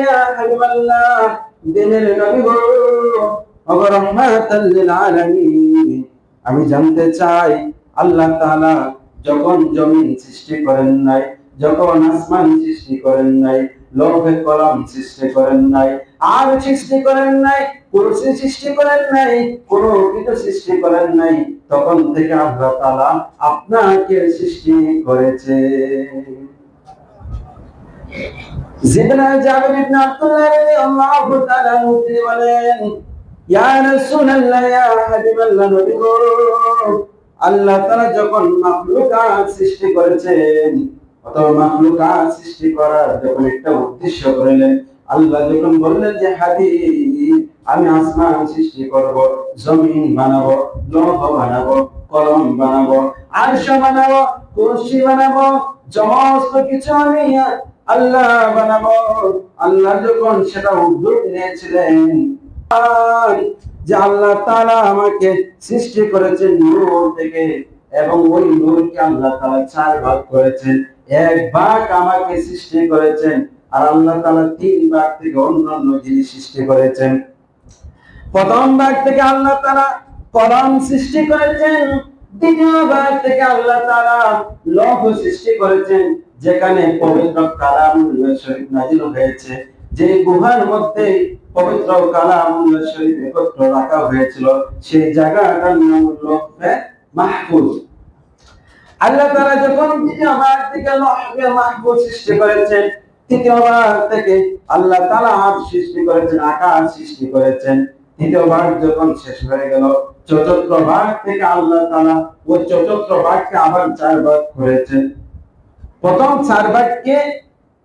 ইয়া হাবিবাল্লাহ, দিনের নবী গো, ওয়া রাহমাতাল লিল আলামিন, আমি জানতে চাই আল্লাহ তাআলা যখন জমিন সৃষ্টি করেন নাই, যখন আসমান সৃষ্টি করেন নাই, লৌহে কলম সৃষ্টি করেন নাই, আর সৃষ্টি করেন নাই, কুরসি সৃষ্টি করেন নাই, কোনো কিছু সৃষ্টি করেন নাই, তখন থেকে আল্লাহ তাআলা আপনাকে সৃষ্টি করেছে। জিবরাইল জাবির ইবনে আব্দুল্লাহ রাদিয়াল্লাহু তাআলা তিনি বলেন, ইয়া রাসূলুল্লাহ, ইয়া হাবিবাল্লাহ, নবী গো, আল্লাহ তাআলা যখন মাখলুকাত সৃষ্টি করেছেন, অথবা মাখলুকাত সৃষ্টি করার যখন একটা উদ্দেশ্য করলেন, আল্লাহ যখন বললেন যে হাবিব, আমি আসমান সৃষ্টি করব, জমিন বানাবো, লৌহ বানাবো, কলম বানাবো, আরশ বানাবো, কুরসি বানাবো, সমস্ত কিছু আমি আল্লাহ বানাবো। আল্লাহ যখন সেটা উদ্যোগ নিয়েছিলেন, যে আল্লাহ তাআলা আমাকে সৃষ্টি করেছেন নূর থেকে, এবং ওই নূরকে আল্লাহ তাআলা চার ভাগ করেছেন। এক ভাগ আমাকে সৃষ্টি করেছেন, আর আল্লাহ তাআলা তিন ভাগ থেকে অন্যান্য জিনিস সৃষ্টি করেছেন। প্রথম ভাগ থেকে আল্লাহ তাআলা কলম সৃষ্টি করেছেন, দ্বিতীয় ভাগ থেকে আল্লাহ তাআলা লৌহ সৃষ্টি করেছেন, যেখানে পবিত্র কালামুল্লাহ শরীফ নাযিল হয়েছে। যে গুহার মধ্যে পবিত্র কালামুল্লাহ শরীফ একত্র রাখা হয়েছিল, সেই জায়গাটার নাম হলো মাহফুজ। আল্লাহ তাআলা যখন দ্বিতীয় ভাগ থেকে লৌহে মাহফুজ সৃষ্টি করেছেন, তৃতীয় ভাগ থেকে আল্লাহ তাআলা আরশ সৃষ্টি করেছেন, আকাশ সৃষ্টি করেছেন। তৃতীয় ভাগ যখন শেষ হয়ে গেল, চতুর্থ ভাগ থেকে আল্লাহ তাআলা ওই চতুর্থ ভাগকে আবার চার ভাগ করেছেন। প্রথম চার ভাগকে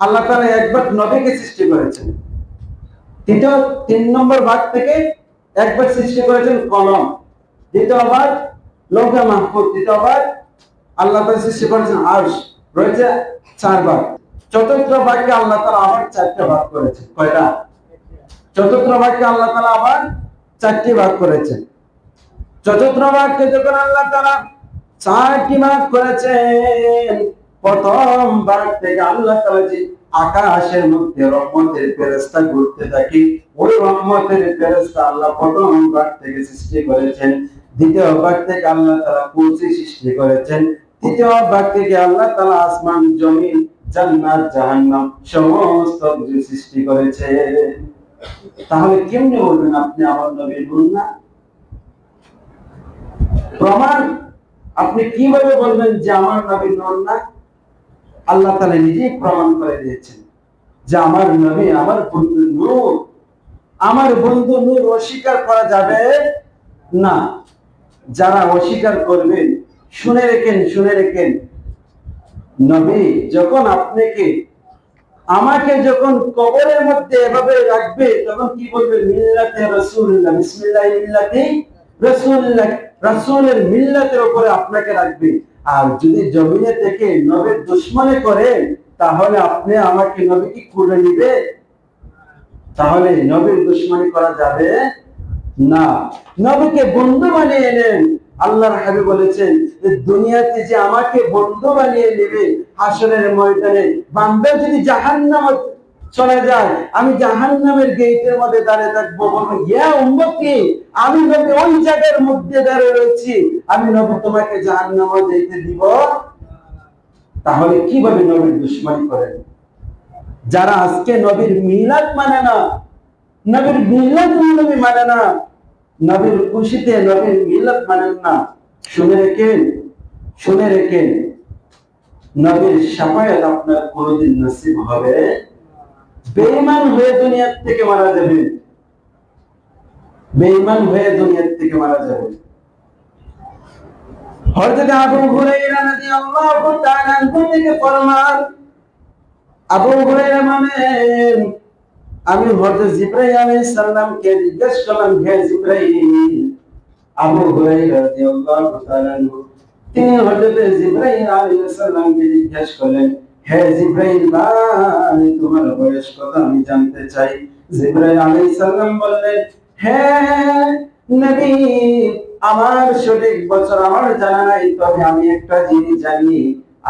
আল্লাহ তাআলা একবার নবীকে সৃষ্টি করেছেন। তিন নম্বর ভাগ থেকে একবার সৃষ্টি করেছেন কলম। দ্বিতীয় ভাগ লৌহে মাহফুজ। তৃতীয় ভাগ আল্লাহ তাআলা সৃষ্টি করেছেন আরশ। রয়েছে চার ভাগ। চতুর্থ ভাগকে আল্লাহ তাআলা আবার চারটি ভাগ করেছেন। কয়টা? চতুর্থ ভাগকে আল্লাহ তাআলা আবার চারটি ভাগ করেছেন। চতুর্থ ভাগকে যখন আল্লাহ তাআলা চারটি ভাগ করেছেন, প্রথম ভাগ থেকে আল্লাহ তাআলা যে আকাশের মধ্যে রহমতের ফেরেশতা ঘুরতে থাকে, ওই রহমতের ফেরেশতা আল্লাহ প্রথম ভাগ থেকে সৃষ্টি করেছেন। দ্বিতীয় ভাগ থেকে আল্লাহ তাআলা কুরসি সৃষ্টি করেছেন। তৃতীয় ভাগ থেকে আল্লাহ তাআলা আসমান, জমিন, জান্নাত, জাহান্নাম সমস্ত কিছু সৃষ্টি করেছেন। তাহলে কেমনে বলবেন আপনি আমার নবীর নূর না? প্রমাণ আপনি কিভাবে বলবেন যে আমার নবীর নূর না? আল্লাহ তাআলা নিজেই প্রমাণ করে দিয়েছেন যে আমার নবী আমার বন্ধু নূর। আমার বন্ধু নূর অস্বীকার করা যাবে না। যারা অস্বীকার করবেন, শুনে রেখেন, নবী যখন আমাকে যখন কবরের মধ্যে এভাবে রাখবে, তখন কি বলবে? মিল্লাতে রাসূলুল্লাহ, বিসমিল্লাহি মিল্লাতি রাসূলুল্লাহ, রাসূলের মিল্লাতের উপরে আপনাকে রাখবে। আর যদি জমিনে থেকে নবীর দুশমনি করে, তাহলে আপনি আমাকে নবী কি করে নিবে? তাহলে নবীর দুশমনি করা যাবে না। নবীকে বন্ধু বানিয়ে নেন। আল্লাহর হাবিব বলেছেন যে দুনিয়াতে যে আমাকে বন্ধু বানিয়ে নেবে, হাসরের ময়দানে বান্দা যদি জাহান্নামে চলে যায়, আমি জাহান্নামের গেটের মধ্যে দাঁড়িয়ে থাকবো, বলবো ইয়া উম্মতি, আমি নবী ওই জায়গার মধ্যে দাঁড়িয়ে রয়েছি, আমি নবী তোমাকে জাহান্নামে যেতে দিব। তাহলে কিভাবে নবীর দুশমনি করেন? যারা আজকে নবীর মিলাদ মানে না, নবীর মিলাদ নবী মানে না, নবীর খুশিতে নবীর মিলাদ মানেন না, শুনে রেখেন, নবীর শাফায়াত আপনার কোনদিন নসিব হবে। বেঈমান হয়ে দুনিয়া থেকে মারা যাবেন, বেঈমান হয়ে দুনিয়া থেকে মারা যাবেন। হযরত আবু হুরায়রা রাদিয়াল্লাহু তাআলা আনহু থেকে ফরমান, আবু হুরায়রা বলেন, আমি হযরত জিবরাইল আলাইহিস সালামকে জিজ্ঞেস করলাম, হে জিবরাইল, আবু হুরায়রা রাদিয়াল্লাহু তাআলা আনহু তিনি হযরত জিবরাইল আলাইহিস সালামকে জিজ্ঞেস করলেন, হে জিবরাইল ভাই, তোমার বয়স কত আমি জানতে চাই। জিবরাইল আলাইহিস সালাম বললেন, হে নবী, আমার সঠিক বছর আমার জানা নাই, তবে আমি একটা জিনিস জানি,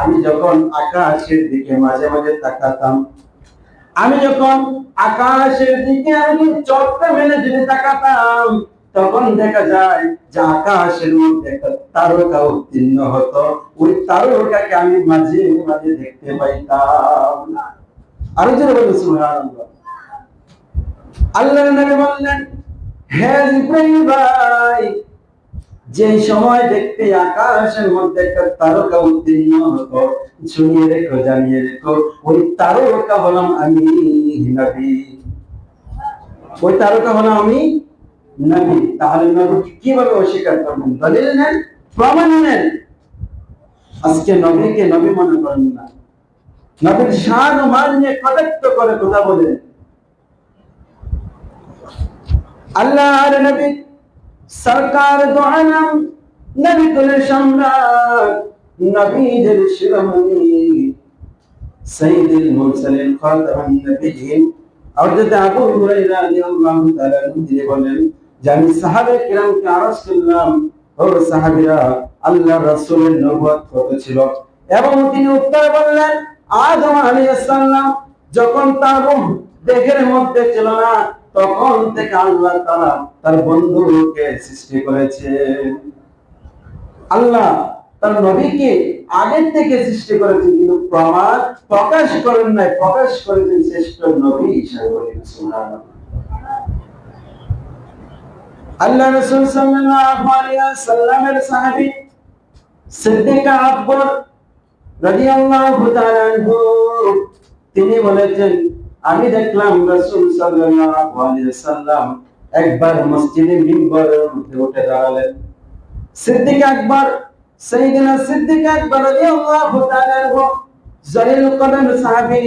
আমি যখন আকাশের দিকে মাঝে মাঝে তাকাতাম, আমি যখন আকাশের দিকে আমি চোখটা মেলে যদি তাকাতাম, তখন দেখা যায় যে আকাশের মধ্যে একটা তারকা উত্তীর্ণ হতো। ওই তারকাকে আমি মাঝে মাঝে দেখতে পাইতাম। আরো জোরে বলুন সুবহানাল্লাহ। আল্লাহর নবী বললেন, হে জিবরাইল ভাই, যে সময় দেখতে আকাশের মধ্যে একটা তারকা উত্তীর্ণ হতো, শুনিয়ে রেখো, জানিয়ে রেখো, ওই তারকা হলাম আমি নবী। ওই তারকা হলাম আমি নবী। তাহলে নবীকে কিভাবে অস্বীকার করবেন? দলিল নেন, প্রমাণ নেন। আজকে নবীকে নবী মনে করেন না, নবীর শান ও মান নিয়ে কটাক্ষ করে কথা বলেন। আল্লাহর নবী সরকার দো আলম, নবী কুলের সম্রাট, নবীদের শিরোমণি, সাইয়্যিদুল মুরসালিন, খাতামুন নবিয়্যিন হযরত আবু হুরায়রা রাদিয়াল্লাহু তাআলা তিনি বলেন যে আমি সাহাবায়ে কিরামকে আরজ করলাম, ও সাহাবীরা, আল্লাহর রাসূলের নবুয়ত কত ছিল? এবং তিনি উত্তর বললেন, আদম আলাইহিস সালাম যখন তার রূহ দেহের মধ্যে ছিল না, তখন থেকে আল্লাহ তাআলা তার বন্ধুকে সৃষ্টি করেছেন। আল্লাহ তার নবীকে আগের থেকে সৃষ্টি করেছেন, কিন্তু প্রমাণ প্রকাশ করেন নাই, প্রকাশ করেছেন শ্রেষ্ঠ নবী হিসেবে। সুবহানাল্লাহ। আল্লাহ রাসূল সাল্লাল্লাহু আলাইহি ওয়াসাল্লামের সাহাবী সিদ্দিক আকবর রাদিয়াল্লাহু তাআলা আনহু তিনি বলেছেন, আমি দেখলাম রাসূল সাল্লাল্লাহু আলাইহি ওয়াসাল্লাম একবার মসজিদে মিম্বরের মধ্যে উঠে দাঁড়ালেন। সিদ্দিক আকবর, সাইয়েদনা সিদ্দিক আকবর রাদিয়াল্লাহু তাআলা আনহু জলিল কদর সাহাবী।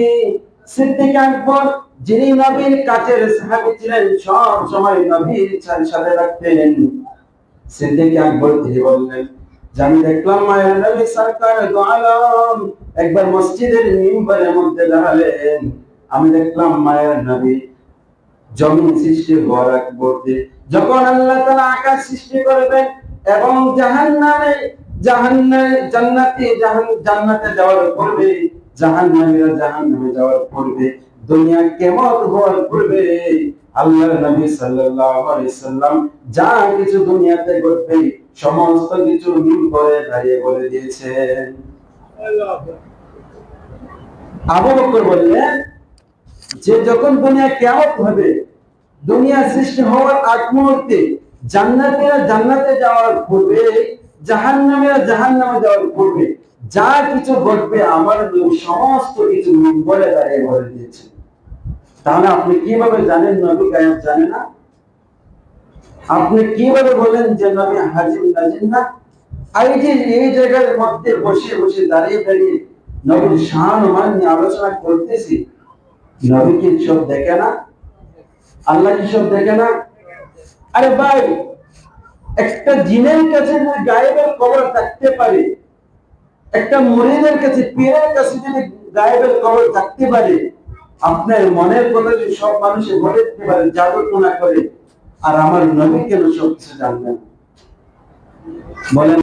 সিদ্দিক আকবর যিনি নবীর কাছের সাহাবী ছিলেন, সব সময় নবীর সাথে রাখতেন। সিদ্দিক আকবর তিনি বললেন যে আমি দেখলাম মায়ের নবী সরকার দো আলম একবার মসজিদের মিম্বরের মধ্যে দাঁড়ালেন। আমি দেখলাম মায়ের নবী জমিন সৃষ্টি হওয়ার আগ মুহূর্তে যখন আল্লাহ তাআলা আকাশ সৃষ্টি করবেন এবং জান্নাতে যাওয়ার পূর্বে, জাহান্নামীরা জাহান্নামে যাওয়ার পূর্বে, দুনিয়া কিয়ামত হওয়ার পূর্বে আল্লাহর নবী সাল্লাল্লাহু আলাইহি সাল্লাম যা কিছু দুনিয়াতে ঘটবে সমস্ত কিছু মিম্বরে দাঁড়িয়ে বলে দিয়েছেন। আবু বকর বললেন যে যখন দুনিয়া কিয়ামত হবে, দুনিয়া সৃষ্টি হওয়ার আগ মুহূর্তে জান্নাতীরা জান্নাতে যাওয়ার পূর্বে, জাহান্নামীরা জাহান্নামে যাওয়ার পূর্বে যা কিছু ঘটবে আমার নবী সমস্ত কিছু মিম্বরে দাঁড়িয়ে বলে দিয়েছেন। তাহলে আপনি কিভাবে জানেন নবী গায়েব জানে না? আপনি কিভাবে বলেন যে নবী হাজির নাজির না? এই জায়গার মধ্যে বসে বসে দাঁড়িয়ে দাঁড়িয়ে নবীর শান ও মান নিয়ে আলোচনা করতেছি, নবী কি সব দেখে না? আল্লাহ কি সব দেখে না? আরে ভাই, একটা জিনের কাছে যদি গায়েবের খবর থাকতে পারে, একটা মুরিদের কাছে, পীরের কাছে যদি গায়েবের খবর থাকতে পারে, আপনার মনের কথা যদি সব মানুষে বলে দিতে পারে, জাদু টোনা করে, আর আমার নবী কেন সব কিছু জানবেন? বলেন।